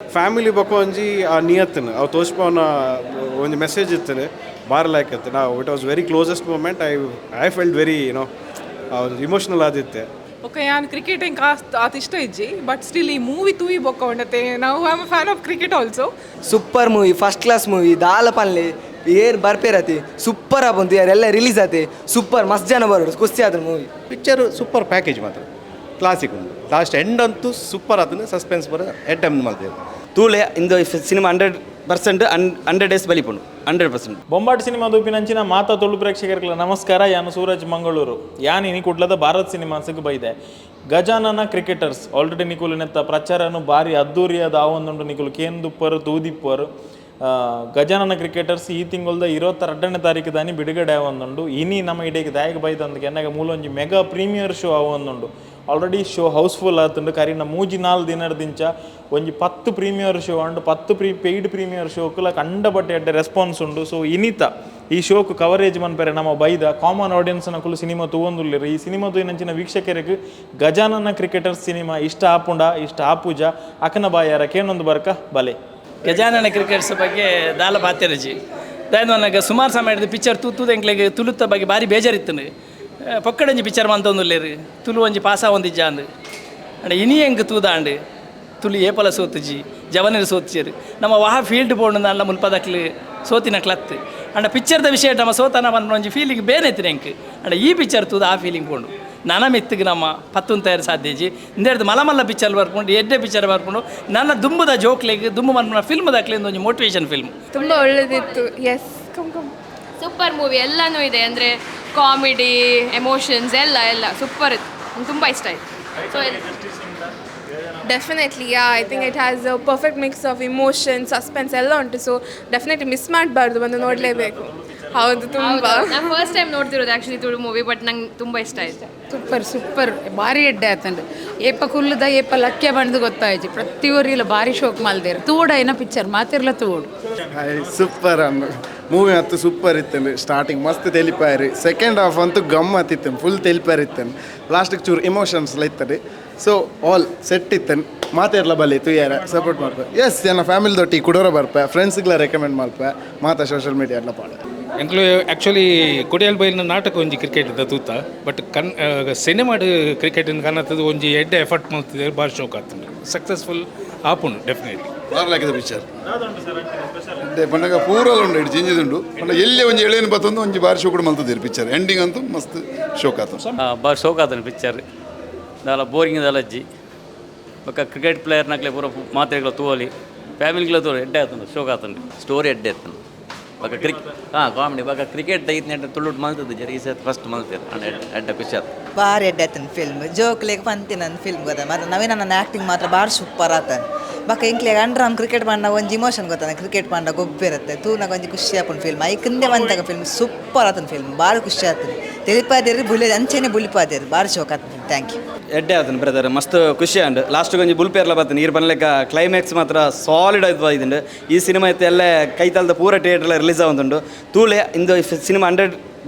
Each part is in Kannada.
ಫ್ಯಾಮಿಲಿ ಬೊಕ ಒಂಜಿ ಆ ನಿಯತ್ತನ ಅವು ತೋಚ್ಪವನ ಒಂದು ಮೆಸೇಜ್ ಇತ್ತನೆ ಬಾರ ಲೈಕ್ ಇತ್ತು ನಾವು it was very closest moment I felt very emotional ಆದಿತ್ತೆ ಓಕೆ ಯಾನ್ ಕ್ರಿಕೆಟಿಂಗ್ ಕಾಸ್ಟ್ ಆತ ಇಷ್ಟ ಇಜ್ಜಿ ಬಟ್ ಸ್ಟಿಲ್ ಈ ಮೂವಿ ತೂಯಿ ಬೊಕ್ಕ ಉಂಡತೆ ನಾವು I am a fan of cricket also super movie first class movie ದಾಲ ಪನ್ಲೆ ಏರ್ ಬರ್ಪೇರತಿ ಸೂಪರ್ ಆಪಂತು ಯಾರೆಲ್ಲ ರಿಲೀಸ್ ಆತೆ ಸೂಪರ್ ಮಸ್ತ್ ಜನ ಬರೋದು ಖುಷಿ ಆದ ಮೂವಿ ಪಿಕ್ಚರ್ ಸೂಪರ್ ಪ್ಯಾಕೇಜ್ ಮಾತ್ರ ಕ್ಲಾಸಿಕ್ ಉಂಟು ಲಾಸ್ಟ್ ಎಂಡ್ ಅಂತೂ ಸೂಪರ್ ಆತನ ಸಸ್ಪೆನ್ಸ್ ಬರ ಎಟ್ ಟೈಮ್ ಮಾಡ್ತೇವೆ ತೂಲೆ ಇಂದು ಸಿನಿಮಾ 100% 100 ಡೇಸ್ ಬಲಿಪುಂಡು 100%. ಬೊಂಬಾಟ್ ಸಿನಿಮಾ ದೂಪಿನಂಚಿನ ಮಾತಾ ತುಳು ಪ್ರೇಕ್ಷಕರಿಗೆ ನಮಸ್ಕಾರ. ಯಾನು ಸೂರಜ್ ಮಂಗಳೂರು. ಯಾನ್ ಇನಿ ಕುಡ್ಲದ ಭಾರತ್ ಸಿನಿಮಾಸಿಗೆ ಬೈದೆ ಗಜಾನನ ಕ್ರಿಕೆಟರ್ಸ್ ಆಲ್ರೆಡಿ ನಿಕುಲು ನೆತ್ತ ಪ್ರಚಾರನು ಭಾರಿ ಅದ್ದೂರಿಯಾದ ಆವೊಂದುಂಡು ನಿಕುಲು ಕೇಂದುಪ್ಪರು ತೂದಿಪ್ಪರು ಗಜಾನನ ಕ್ರಿಕೆಟರ್ಸ್ ಈ ತಿಂಗಳದ 22ನೇ ತಾರೀಕು ದಾನಿ ಬಿಡುಗಡೆ ಆವೊಂದುಂಡು ಇನಿ ನಮ್ಮ ಇಡೀಗೆ ದಾಯಿಗೆ ಬೈದಂದು ಎನ್ನಾಗ ಮೂಲ ಒಂಜಿ ಮೆಗಾ ಪ್ರೀಮಿಯರ್ ಶೋ ಆವೊಂದುಂಡು ಆಲ್ರೆಡಿ ಶೋ ಹೌಸ್ಫುಲ್ ಆತುಂಡು ಕರಿನ 3-4 ದಿನದಿಂದ ಒಂಜಿ 10 ಪ್ರೀಮಿಯರ್ ಶೋ ಅಂಡು 10 ಪೇಯ್ಡ್ ಪ್ರೀಮಿಯರ್ ಶೋಕುಲ ಕಂಡಬಟ್ಟೆ ಎಡ್ಡೆ ರೆಸ್ಪಾನ್ಸ್ ಉಂಡು. ಸೊ ಇನಿತ ಈ ಶೋಕು ಕವರೇಜ್ ಮನ್ಪೆರೆ ನಮ್ಮ ಬೈದ ಕಾಮನ್ ಆಡಿಯನ್ಸ್ನ ಕುಲು ಸಿನಿಮಾ ತೂವೊಂದುಲ್ಲೆರು. ಈ ಸಿನಿಮಾ ತೂಯಿನಂಚಿನ ವೀಕ್ಷಕರಿಗೆ ಗಜಾನನ ಕ್ರಿಕೆಟರ್ಸ್ ಸಿನಿಮಾ ಇಷ್ಟ ಆಪುಂಡ ಇಷ್ಟ ಆಪೂಜ ಅಕನ ಬಾಯಾರ ಕೇನೊಂದು ಬರ್ಕ ಬಲೆ ಗಜಾನನ ಕ್ರಿಕೆಟ್ಸ್ ಬಗ್ಗೆ ದಾಲ ಪಾತ್ಯರಜಿ ದಾಯ್ದು ನನಗೆ ಸುಮಾರು ಸಮಯ ಹಿಡಿದು ಪಿಕ್ಚರ್ ತೂತುದು ಎಂಕ್ಲೆಗೆ ತುಳುತ್ತ ಬಗ್ಗೆ ಭಾರಿ ಬೇಜಾರಿತ್ತು ಪೊಕ್ಕಡಂಜಿ ಪಿಕ್ಚರ್ ಮಂತೊಂದುಲ್ಲೇರು ತುಳು ಒಂಜಿ ಪಾಸ ಒಂದಿಜ್ಜ ಅಂದು ಅಂಡ್ ಇನಿ ಹೆಂಗೆ ತೂದಾಂಡು ತುಳು ಏಪಲ ಸೋತುಜಿ ಜವನರು ಸೋತಿರು ನಮ್ಮ ವಾಹ ಫೀಲ್ಡ್ ಬೋರ್ಡ್ ಅಲ್ಲ ಮುಲ್ಪದಕ್ಲು ಸೋತಿನ ಕ್ಲತ್ ಅಂಡ್ ಪಿಕ್ಚರ್ದ ವಿಷಯ ನಮ್ಮ ಸೋತನ ಬಂದು ಒಂಜಿ ಫೀಲಿಂಗ್ ಬೇರೆ ಎತ್ತಿನ ಹೆಂಗೆ ಅಂಡ್ ಈ ಪಿಕ್ಚರ್ ತೂದ ಆ ಫೀಲಿಂಗ್ ಬೋಂಡು ನನ್ನ ಮೆತ್ತಿಗೆ ನಮ್ಮ ಪತ್ತೊಂದು ತಯಾರು ಸಾಧ್ಯಜಿ ಇಂದೇಡ್ದು ಮಲಮಲ್ಲ ಪಿಕ್ಚರ್ ಬರ್ಕೊಂಡು ಎಡ್ಡೆ ಪಿಕ್ಚರ್ ಬರ್ಕೊಂಡು ನನ್ನ ದುಂಬದ ಜೋಕ್ಲೆಗೆ ದುಂಬು ಮನ್ಪನ ಫಿಲ್ಮ್ ದಾಕ್ಲಿಂದ ಒಂದು ಮೋಟಿವೇಶನ್ ಫಿಲ್ಮ್ ತುಂಬ ಒಳ್ಳೆದಿತ್ತು. ಎಸ್ ಸೂಪರ್ ಮೂವಿ ಎಲ್ಲನೂ ಇದೆ ಅಂದರೆ ಕಾಮಿಡಿ ಎಮೋಷನ್ಸ್ ಎಲ್ಲ ಸೂಪರ್ ಇತ್ತು. ನಂಗೆ ತುಂಬ ಇಷ್ಟ ಆಯಿತು. So definitely I think it has a perfect mix of emotion suspense ಎಲ್ಲ ಉಂಟು. ಸೊ ಡೆಫಿನೆಟ್ಲಿ ಮಿಸ್ ಮಾಡಬಾರ್ದು, ಬಂದು ನೋಡಲೇಬೇಕು. ಹೌದು, ತುಂಬ ನಾನು ಫಸ್ಟ್ ಟೈಮ್ ನೋಡ್ತಿರೋದು ಆ್ಯಕ್ಚುಲಿ ತುಳು ಮೂವಿ, ಬಟ್ ನಂಗೆ ತುಂಬ ಇಷ್ಟ ಆಯಿತು. ಸೂಪರ್ ಭಾರಿ ಎಡ್ಡೆ ಆತಂಡು ಏಪ ಕುಲ್ಲದ ಏಪ ಲಕ್ಕೆ ಬಂದು ಗೊತ್ತಾಯ್ತು ಪ್ರತಿಯೊರಿಲ್ಲ ಭಾರಿ ಶೋಕ್ ಮಲ್ದೇರು ತೂಡ ಏನ ಪಿಕ್ಚರ್ ಮಾತಿರ್ಲ ತೂಡು ಸೂಪರ್ ಮೂವಿ ಅಂತೂ ಸೂಪರ್ ಇತ್ತಂಡು. ಸ್ಟಾರ್ಟಿಂಗ್ ಮಸ್ತ್ ತೆಲಿಪಾರಿ, ಸೆಕೆಂಡ್ ಹಾಫ್ ಅಂತೂ ಗಮ್ಮತ್ ಇತ್ತನು, ಫುಲ್ ತೆಲಿಪಾರಿ ಇತ್ತನು. ಲಾಸ್ಟಿಗೆ ಚೂರು ಇಮೋಷನ್ಸ್ಲ ಇತ್ತದೆ. ಸೊ ಆಲ್ ಸೆಟ್ ಇತ್ತನು, ಮಾತಾಡ್ಲ ಬಲ್ಲಿ ತುಯ್ಯಾರ ಸಪೋರ್ಟ್ ಮಾಡ್ಪೆ. ಎಸ್ ಜನ ಫ್ಯಾಮಿಲಿದೊಟ್ಟಿಗೆ ಕುಡೋರ ಬರ್ಪೆ, ಫ್ರೆಂಡ್ಸ್ಗೆಲ್ಲ ರೆಕಮೆಂಡ್ ಮಾಡ್ಪೆ, ಮಾತಾ ಸೋಷಿಯಲ್ ಮೀಡಿಯಾ ಎಲ್ಲ ಪಾಡ ಎಂಕ್ಲು ಆ್ಯಕ್ಚುಲಿ ಕೊಡಿಯಲ್ ಬೈಲಿನ ನಾಟಕ ಒಂಜಿ ಕ್ರಿಕೆಟ್ ತೂತ ಬಟ್ ಸಿನಿಮಾಡ್ ಕ್ರಿಕೆಟಿನ ಕಾಣತ್ತದು ಒಂಜಿ ಎಡ್ಡೆ ಎಫರ್ಟ್ ಮಾಡ್ತಿದ್ದಾರೆ ಭಾರಿ ಶೋಕ್ ಆಗ್ತದೆ ಸಕ್ಸಸ್ಫುಲ್ ಆಪುಂಡು ಡೆಫಿನೆಟ್ಲಿ ಬಾರ್ಲಾಕಿದ ಪಿಕ್ಚರ್ ಪಂಡಗ ಪೂರಲ್ ಉಂಡು ಇಟ್ಟು ಜಿಂಜಿದುಂಡು ಪಂಡ ಎಲ್ಲಿ ಒಂಜಿ ಎಳೆಯನ್ನು ಬತ್ತೊಂದು ಒಂಜಿ ಬಾರಿ ಶೋಕುಡು ಮಲ್ತದಿರು ಪಿಕ್ಚರ್ ಎಂಡಿಂಗ್ ಅಂತೂ ಮಸ್ತ್ ಶೋಕ್ ಆತ ಭಾರಿ ಶೋಕ್ ಆತನು ಪಿಕ್ಚರ್ ದಾಲ ಬೋರಿಂಗ್ ದಾಲಜ್ಜಿ ಬೊಕ್ಕ ಕ್ರಿಕೆಟ್ ಪ್ಲೇಯರ್ನಾಗ್ಲೇ ಪೂರ ಮಾತ್ರೆಗಳ ತೂವಲಿ ಫ್ಯಾಮಿಲಿಗಳ ತೂವಲಿ ಎಡ್ಡೆ ಆತನು ಶೋಕ್ ಆತನು ಸ್ಟೋರಿ ಎಡ್ಡೆ ಆತನು ಬೊಕ್ಕ ಕಾಮಿಡಿ ಬೊಕ್ಕ ಕ್ರಿಕೆಟ್ ದೈತ್ನ ತುಳುಟ್ ಮಲ್ತದ್ದು ಜರ ಈ ಸತ್ ಫಸ್ಟ್ ಮಲ್ತಿರು ಎಡ್ಡೆ ಪಿಕ್ಚರ್ ಭಾರಿ ಎಡ್ಡೆ ಆತನ ಫಿಲ್ಮ್ ಜೋಕ್ಲೆಗ್ ಪಂತಿನ ಫಿಲ್ಮ್ ಗೊತ್ತ ಮತ್ತು ನವೀನ ನನ್ನ ಆ್ಯಕ್ಟಿಂಗ್ ಮಾತ್ರ ಭಾರಿ ಸೂಪರ್ ಆತನ ಬಕ್ಕ ಇಂಕ್ಲೆಗ್ ಅಂಡ್ರಾಮ್ ಕ್ರಿಕೆಟ್ ಪಂಡ ಒಂಜಿ ಇಮೋಷನ್ ಗೊತ್ತಾನ ಕ್ರಿಕೆಟ್ ಪಂಡ ಗೊಬ್ಬಿರುತ್ತೆ ತೂನಾಗ ಒಂಜಿ ಖುಷಿ ಆಪುಂಡು ಫಿಲ್ಮ್ ಐಕಂದೆ ಬಂದಾಗ ಫಿಲ್ಮ್ ಸೂಪರ್ ಆತನ ಫಿಲ್ಮ್ ಭಾರಿ ಖುಷಿ ಆಗ್ತದೆ ತೆಲಿಪಾದೇರಿ ಬುಲಿ ಅಂಚೆನೆ ಬುಲಿಪಾದೇರಿ ಭಾರಿ ಶೋಕ್ ಆಗ್ತದೆ. Thank you. ಎಡ್ಡೆ ಆತನ ಬ್ರದರ್ ಮಸ್ತ್ ಖುಷಿ ಅಂಡ್ ಲಾಸ್ಟ್ ಒಂಜಿ ಬುಲ್ಪೇರ್ಲ ಬರ್ತದೆ ನೀರು ಬನ್ಲೆಕ್ಕ ಕ್ಲೈಮ್ಯಾಕ್ಸ್ ಮಾತ್ರ ಸಾಲಿಡ್ ಆಯ್ತು ಬಾಯ್ದುಂಡು ಈ ಸಿನಿಮಾ ಇತ್ತು ಎಲ್ಲ ಕೈತಲ್ದ ಪೂರ ಥಿಯೇಟ್ರಲ್ಲ ರಿಲೀಸ್ ಆಗುಂಡು ತೂಲೆ ಇಂದು ಸಿನಿಮಾ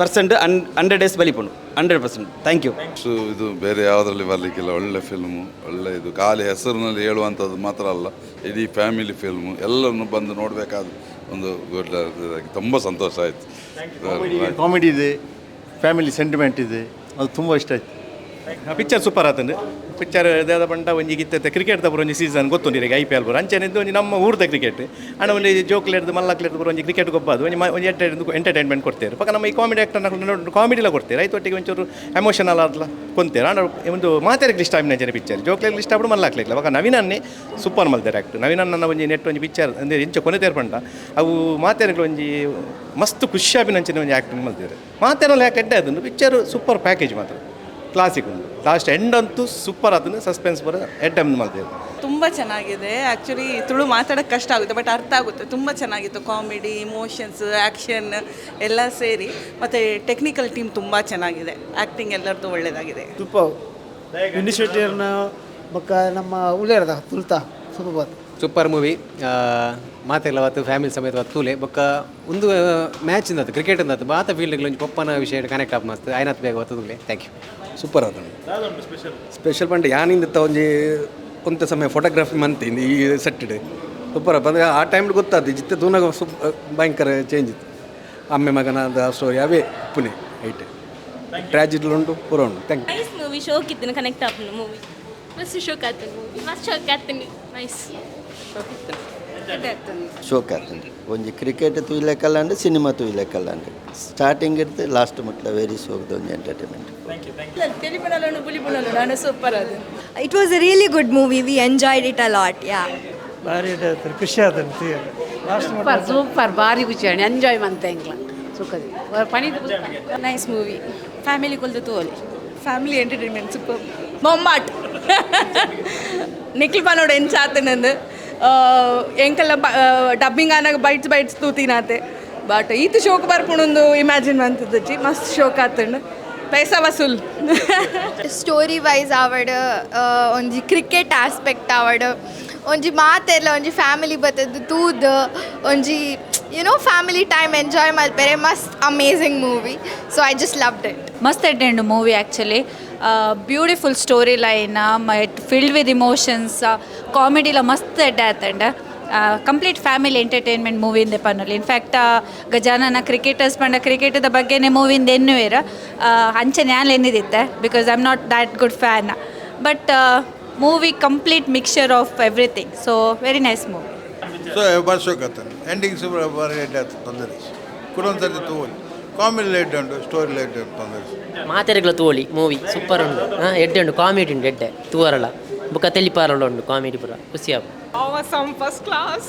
100% 100 ಡೇಸ್ ಬಲಿಪುಂಡು 100%. Thank you. ಸೊ ಇದು ಬೇರೆ ಯಾವುದರಲ್ಲಿ ಬರಲಿಕ್ಕಿಲ್ಲ, ಒಳ್ಳೆ ಫಿಲ್ಮು, ಒಳ್ಳೆ ಇದು ಖಾಲಿ ಹೆಸರಿನಲ್ಲಿ ಹೇಳುವಂಥದ್ದು ಮಾತ್ರ ಅಲ್ಲ, ಇಡೀ ಫ್ಯಾಮಿಲಿ ಫಿಲ್ಮು, ಎಲ್ಲರನ್ನು ಬಂದು ನೋಡಬೇಕಾದ ಒಂದು ತುಂಬ ಸಂತೋಷ ಆಯಿತು. ಕಾಮಿಡಿ ಇದೆ, ಫ್ಯಾಮಿಲಿ ಸೆಂಟಿಮೆಂಟ್ ಇದೆ, ಅದು ತುಂಬ ಇಷ್ಟ ಆಯಿತು. ಪಿಕ್ಚರ್ ಸೂಪರ್ ಆತಂದು ಪಿಕ್ಚರ್ ದಾದ ಪಂಡ ಒಂಜಿ ಗಿತ್ತ ಕ್ರಿಕೆಟ್ ಪೂರ ಒಂಜಿ ಸೀಸನ್ ಗೊತ್ತುಂಡಿರಿಗೆ IPL ಪೂರ ಅಂಚೆನಿದ್ದು ಒಂಜಿ ನಮ್ಮ ಊರ್ದ ಕ್ರಿಕೆಟ್ ಅಣ್ಣ ಒಂಜಿ ಜೋಕ್ಲೆಡ್ದು ಮಲ್ಲಕ್ಲೆಡ್ದು ಪೂರ ಒಂಜಿ ಕ್ರಿಕೆಟ್ ಗೊಬ್ಬದು ಒಂಜಿ ಎಂಟರ್ಟೈನ್ಮೆಂಟ್ ಕೊಡ್ತೇವೆ ಪಕ್ಕ ನಮ್ಮ ಈ ಕಾಮಿಡಿ ಆ್ಯಕ್ಟರ್ನ ಕಾಮಿಡಿಲ್ಲ ಕೊಡ್ತೇವೆ ಐತೊಟ್ಟಿಗೆ ಒಂಚೂರು ಎಮೋಷನಲ್ ಆದ್ಲ ಕೊಂತೇವೆ ಅಣ್ಣ ಒಂದು ಮಾತಾಡಕ್ಕೆ ಇಷ್ಟ ಆಮೇಲೆ ಜನ ಪಿಕ್ಚರ್ ಜೋಕ್ಲೆಗ್ಲಿ ಇಷ್ಟ ಆಗ್ಬಿಡು ಮಲ್ಲಾಕ್ಲಿಲ್ಲ ಪಕ್ಕ ನವೀನನ್ನೇ ಸೂಪರ್ ಮಲ್ತಾರೆ ಆ್ಯಕ್ಟ್ ನವೀನನ್ನ ಒಂಜಿ ನೆಟ್ ಒಂಜಿ ಪಿಕ್ಚರ್ ಅಂದರೆ ಇಂಚ ಕೊನೆ ತೇರ್ಪಂಡ ಅವು ಮಾತಾಡಕ್ಕೆ ಒಂಜಿ ಮಸ್ತ್ ಖುಷಿ ಆಪಿನಂಚಿನ ಒಂಜಿ ಆ್ಯಕ್ಟಿಂಗ್ ಮಲ್ತಾರೆ ಮಾತಾಡಲ್ಲ ಯಾಕೆ ಎಡ್ಡೆ ಅದನ್ನು ಪಿಕ್ಚರ್ ಸೂಪರ್ ಪ್ಯಾಕೇಜ್ ಮಾತ್ರ ಕ್ಲಾಸಿಕ್ ಉಂಟು ಲಾಸ್ಟ್ ಎಂಡ್ ಅಂತೂ ಸೂಪರ್ ಆತನು ಸಸ್ಪೆನ್ಸ್ ಬರ ಎಡ್ ಟೈಮ್ ಮಾಡ್ತೇವೆ. ತುಂಬ ಚೆನ್ನಾಗಿದೆ. ಆ್ಯಕ್ಚುಲಿ ತುಳು ಮಾತಾಡೋಕ್ಕೆ ಕಷ್ಟ ಆಗುತ್ತೆ ಬಟ್ ಅರ್ಥ ಆಗುತ್ತೆ. ತುಂಬ ಚೆನ್ನಾಗಿತ್ತು. ಕಾಮಿಡಿ ಇಮೋಷನ್ಸ್ ಆ್ಯಕ್ಷನ್ ಎಲ್ಲ ಸೇರಿ ಮತ್ತು ಟೆಕ್ನಿಕಲ್ ಟೀಮ್ ತುಂಬ ಚೆನ್ನಾಗಿದೆ. ಆ್ಯಕ್ಟಿಂಗ್ ಎಲ್ಲರದ್ದು ಒಳ್ಳೆಯದಾಗಿದೆ. ಸೂಪರ್ ಇನಿಷಿಯೇಟಿವ್ನ ಬೊಕ್ಕ ನಮ್ಮ ಉಳ್ಳೇರದ ತುಲ್ತಾ ಸೂಪರ್ ಮೂವಿ ಮಾತೆಲ್ಲ ಅವತ್ತು ಫ್ಯಾಮಿಲಿ ಸಮೇತ ತೂಲೆ ಬೊಕ್ಕ ಒಂದು ಮ್ಯಾಚ್ ಇಂದತ್ತು ಕ್ರಿಕೆಟ್ ಇಂದತ್ತು ಮಾತ ಫೀಲ್ಡ್ಗೆ ಒಂಚು ಪಪ್ಪನ ವಿಷಯ ಕನೆಕ್ಟ್ ಆಪ್ ಮಸ್ತ್ ಆಯ್ನತ್ ಬೇಗ ಒತ್ತದುಲೆ. Thank you. ಸೂಪರ್ ಆತ ಸ್ಪೆಷಲ್ ಪಂಡ ಯಾನಿಂದ ಒಂಜಿ ಒಂತ ಸಮಯ ಫೋಟೋಗ್ರಫಿ ಮಂತಿಂದು ಈ ಸೆಟ್ಟಿಡ್ ಸೂಪರ್ ಅಂದರೆ ಆ ಟೈಮ್ಲಿ ಗೊತ್ತಾದ್ದು ಜಿತ್ತೆ ತೂನಾಗ ಭಯಂಕರ ಚೇಂಜ್ ಇತ್ತು ಅಮ್ಮೆ ಮಗನಾದ ಸ್ಟೋರಿ ಅವೇ ಪುಣೆ ಐಟೆ ಟ್ರಾಜಿಡಿ ಉಂಟು ಪೂರ ಉಂಟು ಥ್ಯಾಂಕ್ ಯು ನೈಸ್ ಮೂವಿ ಶೋಕ್ ಇತ್ತು ಕನೆಕ್ಟ್ ಆಪುಂಡು ಮೂವಿ ಮಸ್ತ್ ಶೋಕ್ ಆತನು ಮೂವಿ ಮಸ್ತ್ ಶೋಕ್ ಆತನು ನೈಸ್ ಶೋಕ್ ಆಗ್ತದೆ ಒಂಜಿ ಕ್ರಿಕೆಟ್ ತೂಯಿಲೆಕ್ಕಲ್ಲಂಡು ಸಿನಿಮಾ ತೂಯಿಲೆಕ್ಕಲ್ಲಂಡು ಸ್ಟಾರ್ಟಿಂಗ್ ಇರ್ತು ಲಾಸ್ಟ್ ಮುಟ್ಲ ವೆರಿ ಶೋಕ್ದ ಒಂಜಿ ಎಂಟರ್ಟೈನ್ಮೆಂಟ್ ಸೂಪರ್ ಅದು it was a really good movie we enjoyed it a lot ಯಾ ಭಾರಿ ಖುಷಿ ಆದಂತ ಸೂಪರ್ ಸೂಪರ್ ಭಾರಿ ಖುಷಿ ಆಣಿ ಎಂಜಾಯ್ ಮಂತ ಎಂಗ್ಲ ಸುಖದಿ ಪಣಿ ನೈಸ್ ಮೂವಿ ಫ್ಯಾಮಿಲಿ ಕೊಲ್ದು ತೋಲಿ ಫ್ಯಾಮಿಲಿ ಎಂಟರ್ಟೈನ್ಮೆಂಟ್ ಸೂಪರ್ ಬೊಂಬಾಟ್ ನಿಖಿಲ್ ಪನೋಡು ಎಂಚಾತನಂದು ಎಂಕಲ್ಲ ಡಬ್ಬಿಂಗ್ ಆನಾಗ ಬೈಟ್ಸ್ ತೂತಿನಾತೆ ಬಟ್ ಈತ ಶೋಕ್ ಬರ್ಪುಣೊಂದು ಇಮ್ಯಾಜಿನ್ ಮಂತದಜ್ಜಿ ಮಸ್ತ್ ಶೋಕ್ ಆತಂಡು ಪೈಸಾ ವಸೂಲ್ ಸ್ಟೋರಿ ವೈಸ್ ಆವಡ್ ಒಂಜಿ ಕ್ರಿಕೆಟ್ ಆಸ್ಪೆಕ್ಟ್ ಆವಡ್ ಒಂಜಿ ಮಾತೆಲ್ಲ ಒಂಜಿ ಫ್ಯಾಮಿಲಿ ಬತ್ತದ್ದು ತೂದ್ ಒಂಜಿ ಫ್ಯಾಮಿಲಿ ಟೈಮ್ ಎಂಜಾಯ್ ಮಲ್ಪೆರೆ ಮಸ್ತ್ amazing movie so I just loved it ಮಸ್ತ್ ಎಡ್ಡೆಂಡು movie actually beautiful story line filled with emotions ಕಾಮಿಡಿಲ ಮಸ್ತ್ ಎಡ್ಡೆ ಆತಂಡ ಕಂಪ್ಲೀಟ್ ಫ್ಯಾಮಿಲಿ ಎಂಟರ್ಟೈನ್ಮೆಂಟ್ ಮೂವಿಂದೆ ಪನ್ನೊಲಿ ಇನ್ಫ್ಯಾಕ್ಟ್ ಗಜಾನನ ಕ್ರಿಕೆಟರ್ಸ್ ಪಂಡ ಕ್ರಿಕೆಟದ ಬಗ್ಗೆನೇ ಮೂವಿಂದ ಎನ್ನುವೇರ ಅಂಚೆ ನ್ಯಾಲ್ ಎನ್ನಿದಿತ್ತೆ because I am not that good fan but movie complete mixture of everything so very nice movie so ಭಾರಿ ಶೋಕ್ ಆಗ್ತಾನೆ ಎಂಡಿಂಗ್ಸ್ ಭಾರಿ ಎಡ್ಡೆ ಆಗ್ತದೆ ತೊಂದರೆ ಕುಡೊಂದು ಸರ್ತಿ ತೋಲಿ ಕಾಮಿಡಿ ಲೈಟ್ ಉಂಟು ಸ್ಟೋರಿ ಲೈಟ್ ಉಂಟು ತೊಂದರೆ ಮಾತೆರೆಗ್ಲ ತೋಳಿ ಮೂವಿ ಸೂಪರ್ ಉಂಡು ಎಡ್ಡೆ ಉಂಡು ಕಾಮಿಡಿ ಉಂಡು ಎಡ್ಡೆ ತೂವರಲ ಬುಕ್ಕ ತೆಲಿಪಾರಲ ಉಂಡು ಕಾಮಿಡಿ ಪೂರ ಖುಷಿ ಆಗ awesome first class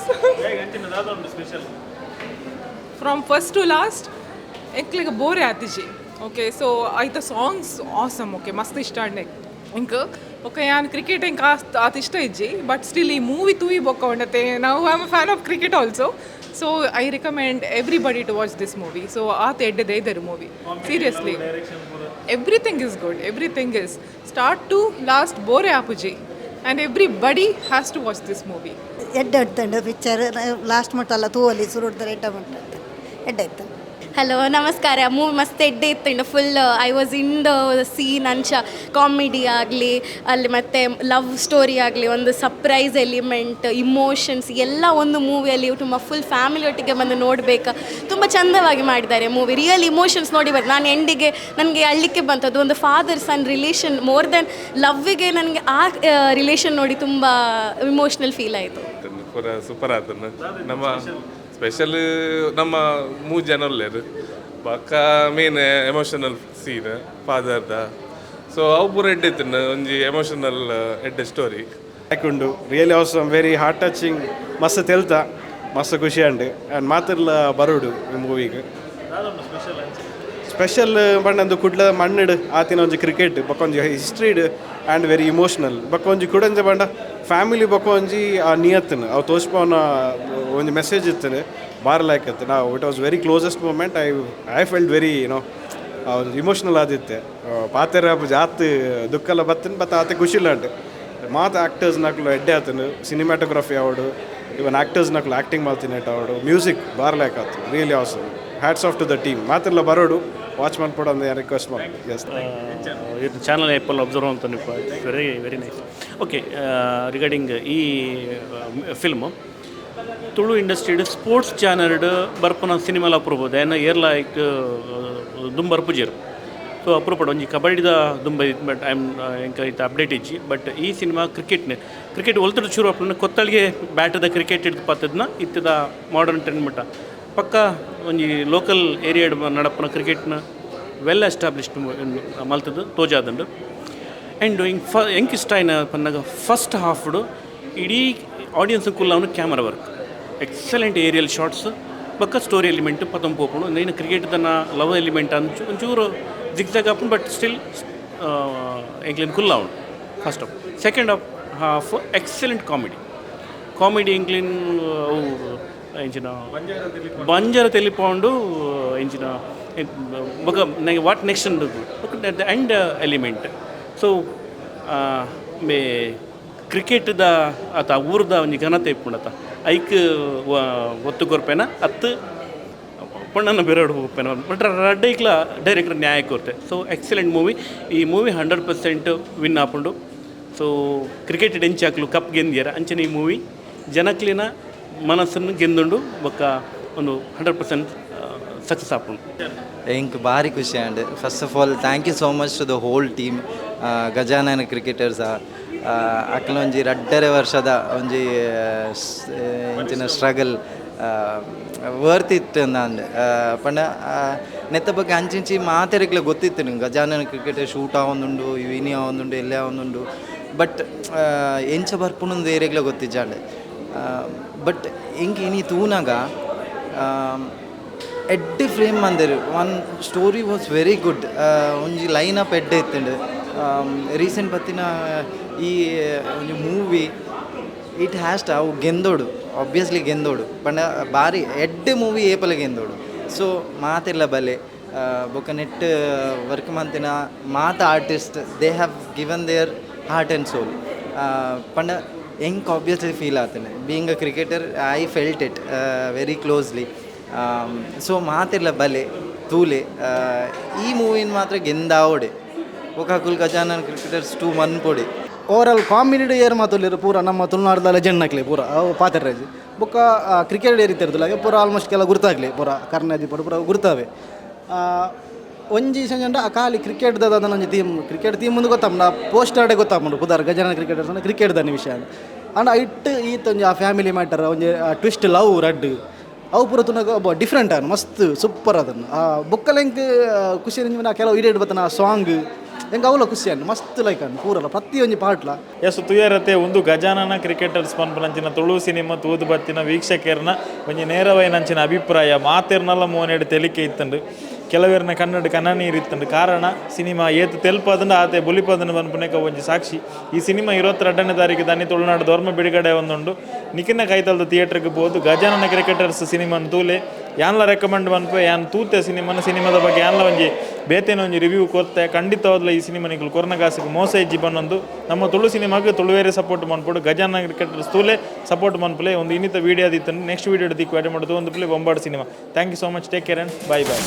from first to last ekliga bore atiji okay so aita songs awesome okay mast ishtaadne inka okay yan cricket inka at ishta ijji but still ee movie tui bokka undate now I am a fan of cricket also so I recommend everybody to watch this movie so at eddede idaru movie seriously everything is good everything is start to last bore apuji and everybody has to watch this movie ಎಡ್ಡೆ ಇಡ್ತಂಡು ಪಿಕ್ಚರ್ ಲಾಸ್ಟ್ ಮುಟ್ಟಲ್ಲ ತೂವಲ್ಲಿ ಸುರುಡ್ತಾರೆ ಎಡ್ಡೆ ಮುಟ್ಟ ಎಡ್ಡೆ ಇತ್ತು ಹಲೋ ನಮಸ್ಕಾರ ಮೂವಿ ಮಸ್ತ್ ಎಡ್ಡೆ ಇತ್ತು full I was in the scene ಅಂಚ ಕಾಮಿಡಿ ಆಗಲಿ ಅಲ್ಲಿ ಮತ್ತು ಲವ್ ಸ್ಟೋರಿ ಆಗಲಿ ಒಂದು ಸರ್ಪ್ರೈಸ್ ಎಲಿಮೆಂಟ್ ಇಮೋಷನ್ಸ್ ಎಲ್ಲ ಒಂದು ಮೂವಿಯಲ್ಲಿ ತುಂಬ ಫುಲ್ ಫ್ಯಾಮಿಲಿ ಒಟ್ಟಿಗೆ ಬಂದು ನೋಡಬೇಕು ತುಂಬ ಚಂದವಾಗಿ ಮಾಡಿದ್ದಾರೆ ಮೂವಿ ರಿಯಲ್ ಇಮೋಷನ್ಸ್ ನೋಡಿ ಬರ್ತದೆ ನಾನು ಎಂಡಿಗೆ ನನಗೆ ಅಳ್ಳಿಕ್ಕೆ ಬಂತದ್ದು ಒಂದು father son relation more than ಲವ್ವಿಗೆ ನನಗೆ ಆ ರಿಲೇಷನ್ ನೋಡಿ ತುಂಬ ಇಮೋಷ್ನಲ್ ಫೀಲ್ ಆಯಿತು ಸೂಪರ್ ಆತನ ನಮ್ಮ ಸ್ಪೆಷಲ್ ನಮ್ಮ 3 ಜನ ಉಳ್ಳೇರು ಪಕ್ಕ ಮೇನ್ ಎಮೋಷನಲ್ ಸೀನ್ ಫಾದರ್ದ ಸೊ ಅವು ಪೂರ ಎಡ್ಡೆತ್ತನ ಒಂಜಿ ಎಮೋಷನಲ್ ಎಡ್ಡೆ ಸ್ಟೋರಿ ಹಾಕೊಂಡು really awesome very heart touching ಮಸ್ತ್ ತೆಲ್ತ ಮಸ್ತ್ ಖುಷಿ ಅಂಡ್ ಆ್ಯಂಡ್ ಮಾತಿರ್ಲ ಬರೋಡು ಈ ಮೂವಿಗೆ ಸ್ಪೆಷಲ್ ಬಂಡಂದು ಕುಡ್ಲ ಮಣ್ಣಿಡು ಆತಿನ ಒಂಜಿ ಕ್ರಿಕೆಟ್ ಬೊಕೊಂಜಿ ಹಿಸ್ಟ್ರಿಡ್ ಆ್ಯಂಡ್ ವೆರಿ ಇಮೋಷ್ನಲ್ ಬೊಕೊಂಜಿ ಕುಡಂಜ ಬಂಡ ಫ್ಯಾಮಿಲಿ ಬೊಕೊಂಜಿ ಆ ನಿಯತ್ತನ ಅವು ತೋರಿಸ್ಪವನ ಒಂದು ಮೆಸೇಜ್ ಇರ್ತದೆ ಬಾರ್ ಲೈಕ್ ಇತ್ತು ನಾವು it was very closest moment I felt very emotional ಆದಿತ್ತೆ ಪಾತೆರ ಜಾತ್ ದುಃಖಲ್ಲ ಬತ್ತನ ಬತ್ತ ಆತ ಖುಷಿಲ್ಲ ಅಂಟು ಮಾತು ಆ್ಯಕ್ಟರ್ಸ್ ನಕ್ಲು ಎಡ್ಡೆ ಆತನು ಸಿನಿಮಾಟೋಗ್ರಫಿ ಅವಡು ಇವನ್ ಆ್ಯಕ್ಟರ್ಸ್ ನಕ್ಲು ಆ್ಯಕ್ಟಿಂಗ್ ಮಾಡ್ತೀನಿ ಅವಡು ಮ್ಯೂಸಿಕ್ ಬಾರ್ ಲೈಕ್ ಆತು really awesome hats off to the team ಮಾತಿರ್ಲ ಬರೋಡು ವಾಚ್ ಮಾಡ್ಕೊಡು ಅಂತ ರಿಕ್ವೆಸ್ಟ್ ಮಾಡಿ ಎಸ್ ಇದು ಚಾನಲ್ ಆ್ಯಪಲ್ ಅಬ್ಸರ್ವ್ ಅಂತ very very nice okay regarding ಈ ಫಿಲ್ಮು ತುಳು ಇಂಡಸ್ಟ್ರಿಡ್ ಸ್ಪೋರ್ಟ್ಸ್ ಚಾನಲ್ಡ್ ಬರ್ಪನ ಸಿನಿಮಾಲ ಅಪ್ರೂಪದ ಏನ ಏರ್ಲ ಲೈಕ್ ದುಂಬ ಅರ್ಪುಜೇರು ಸೊ ಅಪ್ರೂಪಡ್ ಒಂಜಿ ಕಬಡ್ಡಿದ ದುಂಬ ಇತ್ತು ಬಟ್ ಐ ಆಮ್ ಎಂಕ ಇತ್ತು ಅಪ್ಡೇಟ್ ಇಜ್ಜಿ ಬಟ್ ಈ ಸಿನಿಮಾ ಕ್ರಿಕೆಟ್ ಒಲ್ತಡ ಶುರು ಆಪನ ಕೊತ್ತಳಿಗೆ ಬ್ಯಾಟದ ಕ್ರಿಕೆಟ್ ಹಿಡ್ದು ಪತ್ತದನ್ನ ಇತ್ತದ ಮಾಡರ್ನ್ ಟ್ರೆಂಡ್ ಮಟ್ಟ ಪಕ್ಕ ಒಂಜಿ ಲೋಕಲ್ ಏರಿಯಾಡ್ ನಡಪನ ಕ್ರಿಕೆಟ್ನ ವೆಲ್ ಎಸ್ಟಾಬ್ಲಿಷ್ಡ್ ಮಲ್ತದ್ದು ತೋಜಾದಂಡು ಆ್ಯಂಡ್ ಎಂಕ್ ಇಷ್ಟ ಆಯ್ನ ಪನ್ನಾಗ ಫಸ್ಟ್ ಹಾಫ್ಡು ಇಡೀ ಆಡಿಯನ್ಸ್ ಕುಲ್ಲ ಅವನು camera work excellent aerial shorts ಬಕ್ಕ ಸ್ಟೋರಿ ಎಲಿಮೆಂಟ್ ಪತಂಪು ಹೋಪುಣು ನೀನು ಕ್ರಿಕೆಟ್ದನ್ನ ಲವ್ ಎಲಿಮೆಂಟ್ ಅಂಚು ಒಂಚೂರು ಜಿಗ್ಜಾಗ್ ಹಾಪುಣು ಬಟ್ ಸ್ಟಿಲ್ ಎಂಕ್ಲಿನ ಕುಲ್ಲ ಅವನು first half second half excellent comedy ಎಂಕ್ಲಿನ್ ಅವು ಎಂಚಿನ ಬಂಜರ ತೆಲಿಪೌಂಡು ಎಂಚಿನ ಬೊಕ ನಂಗೆ what next the end element so ಮೇ ಕ್ರಿಕೆಟ್ದ ಆತ ಊರ್ದ ಒಂಜಿ ಘನತೆ ಇಪ್ಪುಂಡತ ಐಕ್ ಒತ್ತು ಕೊರ್ಪೇನ ಅತ್ತು ಪಣ್ಣನ ಬೆರಡು ಹೋಗ್ಪೇನ ಬಟ್ ರಡ್ಡೈಕ್ಲ ಡೈರೆಕ್ಟರ್ ನ್ಯಾಯ ಕೊರ್ತೆ ಸೊ ಎಕ್ಸಲೆಂಟ್ ಮೂವಿ ಈ ಮೂವಿ 100% ವಿನ್ ಆಪುಂಡು ಸೊ ಕ್ರಿಕೆಟ್ ಎಂಚಾಕ್ಲು ಕಪ್ ಗೆಂದಿಯರ ಅಂಚನೆ ಈ ಮೂವಿ ಜನಕ್ಲಿನ ಮನಸ್ಸನ್ನು ಗೆಂದುಂಡು ಬೊಕ್ಕ ಒಂದು 100% ಸಕ್ಸಸ್ ಆಪುಂಡು. ಇಂಕ್ ಭಾರಿ ಖುಷಿ and first of all thank you so much to the whole team Gajanana cricketers ಅಕ್ಲ ಒಂಜಿ ರಡ್ಡರೆ ವರ್ಷದ ಒಂಜಿ ಇಂಚಿನ ಸ್ಟ್ರಗಲ್ ವರ್ತ್ ಇತ್ತು ಅಂದ್ ಪಂಡ ನೆತ್ತ ಬಗ್ಗೆ ಅಂಚಿಂಚಿ ಮಾತೆರೆಗ್ಲ ಗೊತ್ತಿತ್ತು ನಿಂಗೆ ಗಜಾನನ ಕ್ರಿಕೆಟ್ ಶೂಟ್ ಆವೊಂದುಂಡು ವಿನಿ ಆವೊಂದುಂಡು ಎಲ್ಲೇ ಆವೊಂದುಂಡು ಬಟ್ ಎಂಚ ಬರ್ಪುಣಂದು ಏರೆಗ್ಲ ಗೊತ್ತಿಜ್ಜಾಂಡೆ ಬಟ್ ಇಂಕ್ ಇನಿ ತೂನಾಗ ಎಡ್ಡೆ ಫ್ರೇಮ್ ಮಂದಿರು one story was very good ಒಂಜಿ ಲೈನ್ ಅಪ್ ಎಡ್ಡೆ ಇತ್ತಂಡು ರೀಸೆಂಟ್ ಬತ್ತಿನ ಈ ಒಂಜಿ ಮೂವಿ ಇಟ್ ಹ್ಯಾಸ್ ಅವು ಗೆಂದೋಡು ಆಬ್ವಿಯಸ್ಲಿ ಗೆಂದೋಡು ಪಂಡ ಭಾರಿ ಎಡ್ಡೆ ಮೂವಿ ಏಪಲ ಗೆಂದೋಡು ಸೊ ಮಾತೆಲ್ಲ ಬಲೆ ಬೊಕ್ಕ ನೆಟ್ ವರ್ಕ್ ಮಂತಿನ ಮಾತ artist they have given their heart and soul ಪಂಡ ಹೆಂಗೆ ಆಬ್ವಿಯಸ್ಲಿ ಫೀಲ್ ಆಗ್ತಾನೆ being a cricketer I felt it very closely so ಮಾತೆಲ್ಲ ಬಲೆ ತೂಲೆ ಈ ಮೂವಿನ ಮಾತ್ರ ಗೆಂದಾವಡೆ ಒಕಾಕುಲ್ ಗಜಾನನ ಕ್ರಿಕೆಟರ್ಸ್ ಟು ಮನ್ಪೊಡೆ ಓವರಾಲ್ ಕಾಮಿಡಿ ಏರ್ ಮಾತುಲ್ಲಿರು ಪೂರ ನಮ್ಮ ತುಳುನಾಡ್ದ ಲೆಜೆಂಡ್ ಹಾಕ್ಲಿ ಪೂರ ಅವು ಪಾತ್ರಾಜಿ ಬೊಕ್ಕ ಕ್ರಿಕೆಟ್ ಏರಿತಿರ್ದಿಲ್ಲ ಪೂರ ಆಲ್ಮೋಸ್ಟ್ ಕೆಲ ಗುರ್ತಾಗ್ಲಿ ಪೂರ ಕರ್ನಾದಿ ಪೂರ ಗುರ್ತಾವೆ ಒಂಜಿ ಸಂಜೆ ಆ ಖಾಲಿ ಕ್ರಿಕೆಟ್ದ ಒಂಜಿ ಟೀಮ್ ಕ್ರಿಕೆಟ್ ಟೀಮ್ ಮುಂದೆ ಗೊತ್ತಾಮ ಪೋಸ್ಟರ್ಡೆ ಗೊತ್ತಾಮಂಡು ಪುದಾರ್ ಗಜಾನನ ಕ್ರಿಕೆಟರ್ಸ್ ಅಂದ್ರೆ ಕ್ರಿಕೆಟ್ ದಾನಿ ವಿಷಯ ಅಂಡ್ ಇಟ್ ಈತೊಂಜಿ ಆ ಫ್ಯಾಮಿಲಿ ಮ್ಯಾಟರ್ ಒಂಜಿ ಟ್ವಿಸ್ಟ್ ಲವ್ ರಡ್ ಅವು ಪೂರ ತುನಗ ಡಿಫ್ರೆಂಟ್ ಅನ್ನು ಮಸ್ತ್ ಸೂಪರ್ ಅದನ್ನು ಆ ಬುಕ್ಕಲ್ಲಿ ಹೆಂಗೆ ಖುಷಿ ನಾ ಕೆಲವು ಇಡೀಟ್ ಬತ್ತನ ಆ ಸಾಂಗ್ ಹೆಂಗೆ ಅವಲ ಖುಷಿ ಅನ್ನು ಮಸ್ತ್ ಲೈಕ್ ಅನ್ನು ಪೂರಲ್ಲ ಪ್ರತಿಯೊಂದು ಪಾಟ್ಲ ಎಸ್ ತುಯರತೆ ಒಂದು ಗಜಾನನ ಕ್ರಿಕೆಟರ್ಸ್ ಪನ್ಪನಂಚಿನ ತುಳು ಸಿನಿಮಾ ತೂದು ಬತ್ತಿನ ವೀಕ್ಷಕರ್ನ ಒಂಜಿ ನೇರವೈನಂಚಿನ ಅಭಿಪ್ರಾಯ ಮಾತೆರ್ನಲ್ಲ ಮೋನೆಡು ತೆಲಿಕೆ ಇತ್ತಂಡು ಕೆಲವೇರ್ನ ಕನ್ನಡ ಕನ್ನನೀರು ಇತ್ತಂಡು ಕಾರಣ ಸಿನಿಮಾ ಏತು ತೆಲ್ಪದನ್ನು ಆತೆ ಬುಲಿಪದನ್ನು ಪನ್ಪುನೇಕ ಒಂಜಿ ಸಾಕ್ಷಿ ಈ ಸಿನಿಮಾ 22ನೇ ತಾರೀಕು ದಾನಿ ತುಳುನಾಡು ಧರ್ಮ ಬಿಡುಗಡೆ ಒಂದುಂಡು ನಿಖಿನ ಕೈತಲ್ದ ಥಿಯೇಟ್ರಿಗೆ ಬೋದು ಗಜಾನನ ಕ್ರಿಕೆಟರ್ಸ್ ಸಿನಿಮಾನ ತೂಲೆ ಯಾನ್ಲ ರೆಕಮೆಂಡ್ ಪನ್ಪೆ ಯಾನ್ ತೂತೆ ಸಿನಿಮಾದ ಬಗ್ಗೆ ಯಾನ್ಲ ಒಂಜಿ ಬೇತೇನ ಒಂಜಿ ರಿವ್ಯೂ ಕೊರ್ತೆ ಖಂಡಿತವಾದ್ಲ ಈ ಸಿನಿಮಾ ನಿಖಲು ಕೊರ್ನಗಾಸಿಗೆ ಮೋಸ ಇಜ್ಜಿ ಬನ್ನೊಂದು ನಮ್ಮ ತುಳು ಸಿನಿಮಾಗೆ ತುಳುವೇರೆ ಸಪೋರ್ಟ್ ಮನ್ಪೊಡು ಗಜಾನನ ಕ್ರಿಕೆಟರ್ಸ್ ತೂಲೆ ಸಪೋರ್ಟ್ ಮನ್ಪಲೆ ಒಂದು ಇನ್ನಿತ ವೀಡಿಯೋ ದಿತ್ತು ನೆಕ್ಸ್ಟ್ ವೀಡಿಯೋ ದಿಕ್ಕು ಆಡ್ ಮಾಡೋದು ಒಂದು ಪ್ಲೇ ಬೊಂಬಾಟ್ cinema thank you so much take care and bye by.